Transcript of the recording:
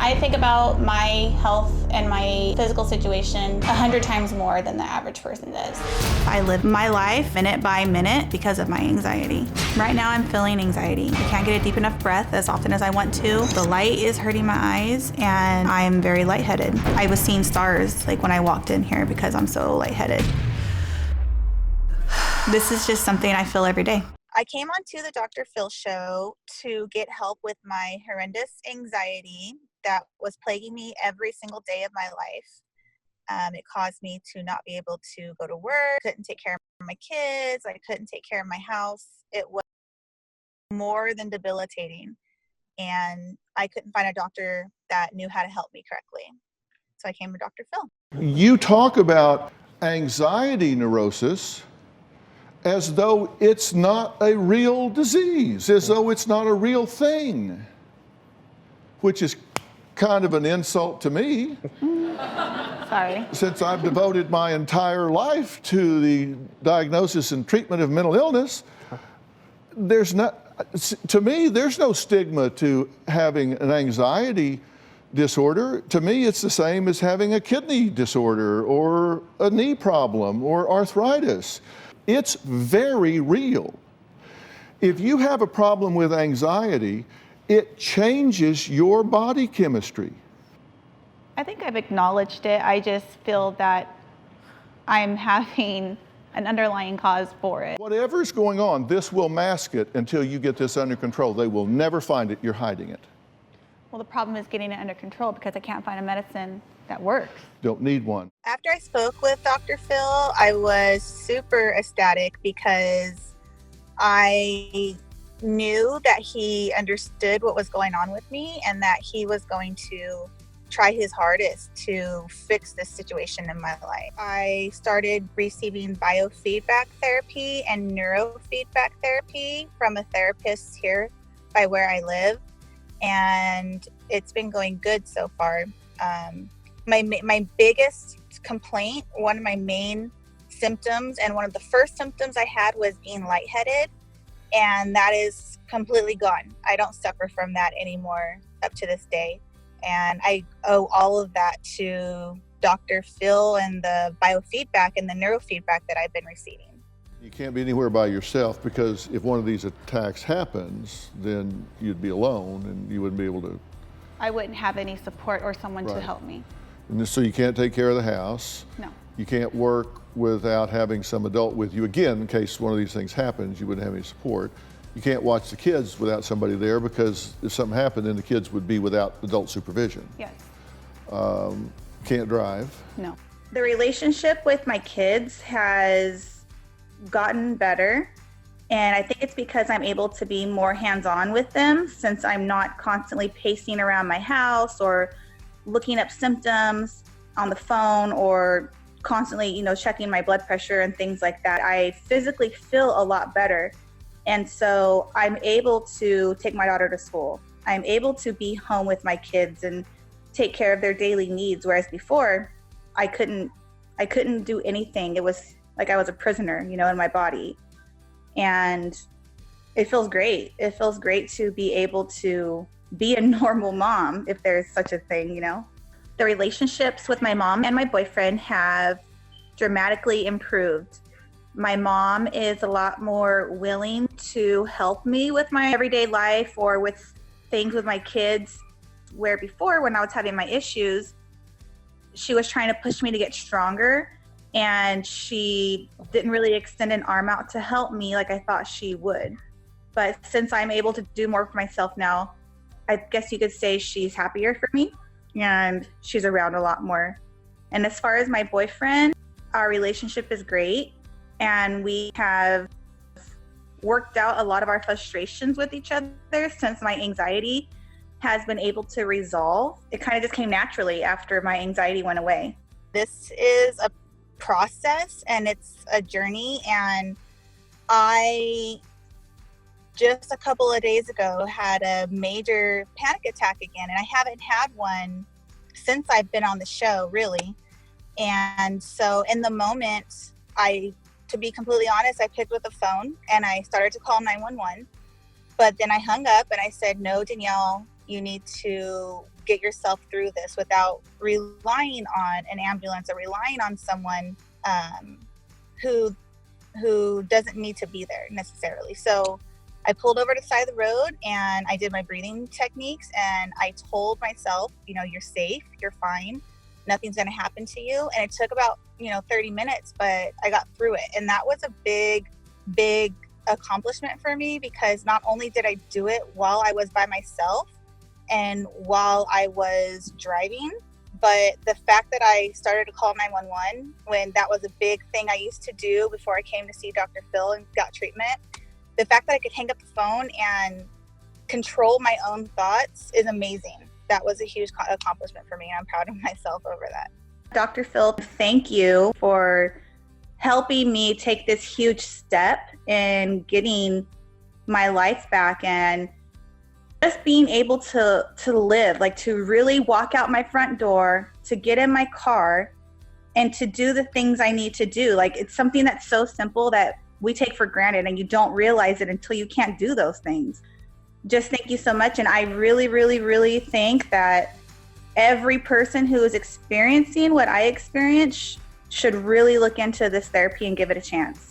I think about my health and my physical situation 100 times more than the average person does. I live my life minute by minute because of my anxiety. Right now I'm feeling anxiety. I can't get a deep enough breath as often as I want to. The light is hurting my eyes and I'm very lightheaded. I was seeing stars like when I walked in here because I'm so lightheaded. This is just something I feel every day. I came onto the Dr. Phil show to get help with my horrendous anxiety that was plaguing me every single day of my life. It caused me to not be able to go to work, couldn't take care of my kids, I couldn't take care of my house. It was more than debilitating. And I couldn't find a doctor that knew how to help me correctly. So I came to Dr. Phil. You talk about anxiety neurosis as though it's not a real disease, as though it's not a real thing, which is kind of an insult to me. Sorry. Since I've devoted my entire life to the diagnosis and treatment of mental illness, to me, there's no stigma to having an anxiety disorder. To me, it's the same as having a kidney disorder or a knee problem or arthritis. It's very real. If you have a problem with anxiety, it changes your body chemistry. I think I've acknowledged it. I just feel that I'm having an underlying cause for it. Whatever's going on, this will mask it until you get this under control. They will never find it. You're hiding it. Well, the problem is getting it under control because I can't find a medicine that works. Don't need one. After I spoke with Dr. Phil, I was super ecstatic because I knew that he understood what was going on with me and that he was going to try his hardest to fix this situation in my life. I started receiving biofeedback therapy and neurofeedback therapy from a therapist here by where I live, and it's been going good so far. My biggest complaint, one of my main symptoms, and one of the first symptoms I had was being lightheaded, and that is completely gone. I don't suffer from that anymore up to this day. And I owe all of that to Dr. Phil and the biofeedback and the neurofeedback that I've been receiving. You can't be anywhere by yourself because if one of these attacks happens, then you'd be alone and you wouldn't be able to. I wouldn't have any support or someone to Right. help me. And so you can't take care of the house. No. You can't work without having some adult with you. Again, in case one of these things happens, you wouldn't have any support. You can't watch the kids without somebody there because if something happened, then the kids would be without adult supervision. Yes. Can't drive. No. The relationship with my kids has gotten better, and I think it's because I'm able to be more hands-on with them since I'm not constantly pacing around my house or looking up symptoms on the phone or constantly, checking my blood pressure and things like that. I physically feel a lot better. And so I'm able to take my daughter to school. I'm able to be home with my kids and take care of their daily needs. Whereas before, I couldn't do anything. It was like I was a prisoner, in my body. And it feels great. It feels great to be able to be a normal mom, if there's such a thing, The relationships with my mom and my boyfriend have dramatically improved. My mom is a lot more willing to help me with my everyday life or with things with my kids, where before when I was having my issues, she was trying to push me to get stronger and she didn't really extend an arm out to help me like I thought she would. But since I'm able to do more for myself now, I guess you could say she's happier for me and she's around a lot more. And as far as my boyfriend, our relationship is great. And we have worked out a lot of our frustrations with each other since my anxiety has been able to resolve. It kind of just came naturally after my anxiety went away. This is a process and it's a journey, and I just a couple of days ago had a major panic attack again, and I haven't had one since I've been on the show, really. And so in the moment, to be completely honest, I picked up the phone and I started to call 911, but then I hung up and I said, no, Danielle, you need to get yourself through this without relying on an ambulance or relying on someone who doesn't need to be there necessarily. So I pulled over to the side of the road and I did my breathing techniques, and I told myself, you're safe, you're fine, nothing's going to happen to you. And it took about 30 minutes, but I got through it. And that was a big accomplishment for me, because not only did I do it while I was by myself and while I was driving, but the fact that I started to call 911 when that was a big thing I used to do before I came to see Dr. Phil and got treatment, the fact that I could hang up the phone and control my own thoughts is amazing. That was a huge accomplishment for me, and I'm proud of myself over that. Dr. Phil, thank you for helping me take this huge step in getting my life back and just being able to live, like to really walk out my front door, to get in my car and to do the things I need to do. Like, it's something that's so simple that we take for granted, and you don't realize it until you can't do those things. Just thank you so much. And I really, really, really think that every person who is experiencing what I experienced should really look into this therapy and give it a chance.